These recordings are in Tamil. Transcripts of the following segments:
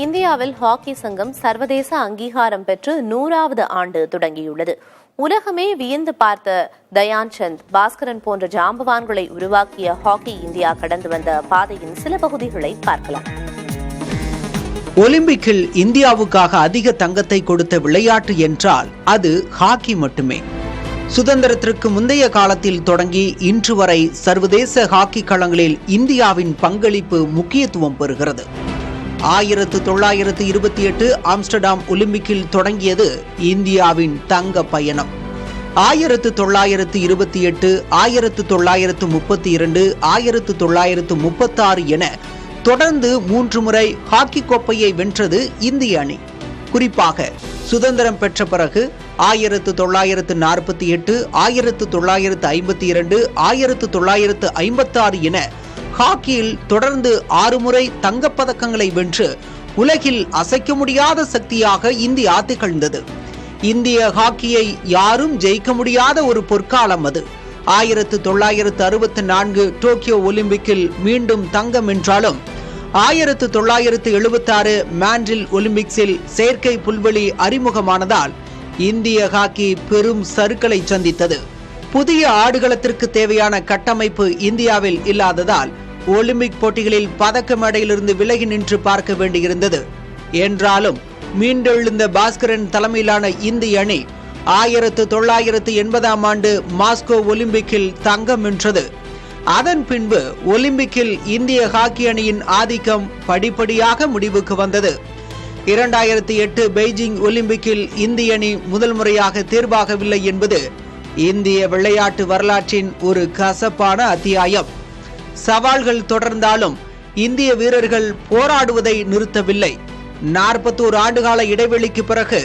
இந்தியாவில் ஹாக்கி சங்கம் சர்வதேச அங்கீகாரம் பெற்று 100வது ஆண்டு தொடங்கியுள்ளது. உலகமே வியந்து பார்த்த தயான் சந்த், பாஸ்கரன் போன்ற ஜாம்பவான்களை உருவாக்கிய ஹாக்கி இந்தியா கடந்து வந்த பாதையின் சில பகுதிகளை பார்க்கலாம். ஒலிம்பிக்கில் இந்தியாவுக்காக அதிக தங்கத்தை கொடுத்த விளையாட்டு என்றால் அது ஹாக்கி மட்டுமே. சுதந்திரத்திற்கு முந்தைய காலத்தில் தொடங்கி இன்று வரை சர்வதேச ஹாக்கி களங்களில் இந்தியாவின் பங்களிப்பு முக்கியத்துவம் பெறுகிறது. 1928 ஆம்ஸ்டர்டாம் ஒலிம்பிக்கில் தொடங்கியது இந்தியாவின் தங்க பயணம். 1928, 1932, 1936 என தொடர்ந்து 3 முறை ஹாக்கி கோப்பையை வென்றது இந்திய அணி. குறிப்பாக சுதந்திரம் பெற்ற பிறகு 1948, 1952, 1956 என ஹாக்கியில் தொடர்ந்து 6 முறை தங்கப்பதக்கங்களை வென்று உலகில் அசைக்க முடியாத சக்தியாக இந்தியா திகழ்ந்தது. இந்திய ஹாக்கியை யாரும் ஜெயிக்க முடியாத ஒரு பொற்காலம் அது. 1964 டோக்கியோ ஒலிம்பிக்கில் மீண்டும் தங்கம் வென்றாலும் 1976 மான்ட்ரில் ஒலிம்பிக்ஸில் செயற்கை புல்வெளி அறிமுகமானதால் இந்திய ஹாக்கி பெரும் சறுக்கலை சந்தித்தது. புதிய ஆடுகளத்திற்கு தேவையான கட்டமைப்பு இந்தியாவில் இல்லாததால் ஒலிம்பிக் போட்டிகளில் பதக்க மேடையிலிருந்து விலகி நின்று பார்க்க வேண்டியிருந்தது. என்றாலும் மீண்டெழுந்த பாஸ்கரன் தலைமையிலான இந்திய அணி 1980 ஆண்டு மாஸ்கோ ஒலிம்பிக்கில் தங்கம் வென்றது. அதன் பின்பு ஒலிம்பிக்கில் இந்திய ஹாக்கி அணியின் ஆதிக்கம் படிப்படியாக முடிவுக்கு வந்தது. 2008 பெய்ஜிங் ஒலிம்பிக்கில் இந்திய அணி முதல் முறையாக தேர்வாகவில்லை என்பது இந்திய விளையாட்டு வரலாற்றின் ஒரு கசப்பான அத்தியாயம். சவால்கள் தொடர்ந்தாலும் இந்திய வீரர்கள் போராடுவதை நிறுத்தவில்லை. 41 ஆண்டுகால இடைவெளிக்கு பிறகு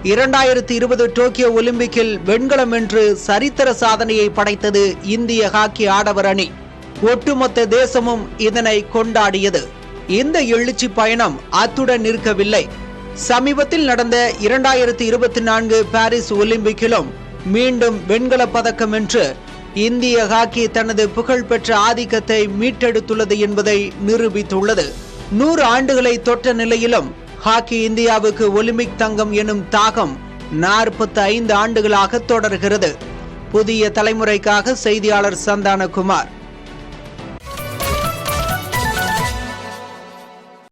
2020 டோக்கியோ ஒலிம்பிக்கில் வெண்கலம் வென்று சரித்திர சாதனையை படைத்தது இந்திய ஹாக்கி ஆடவர் அணி. ஒட்டுமொத்த தேசமும் இதனை கொண்டாடியது. இந்த எழுச்சி பயணம் அத்துடன் நிற்கவில்லை. சமீபத்தில் நடந்த 2024 பாரிஸ் ஒலிம்பிக்கிலும் மீண்டும் வெண்கல பதக்கம் வென்று இந்திய ஹாக்கி தனது புகழ்பெற்ற ஆதிக்கத்தை மீட்டெடுத்துள்ளது என்பதை நிரூபித்துள்ளது. 100 ஆண்டுகளை தொட்ட நிலையிலும் ஹாக்கி இந்தியாவுக்கு ஒலிம்பிக் தங்கம் எனும் தாகம் 45 ஆண்டுகளாக தொடர்கிறது. புதிய தலைமுறைக்காக செய்தியாளர் சந்தானகுமார்.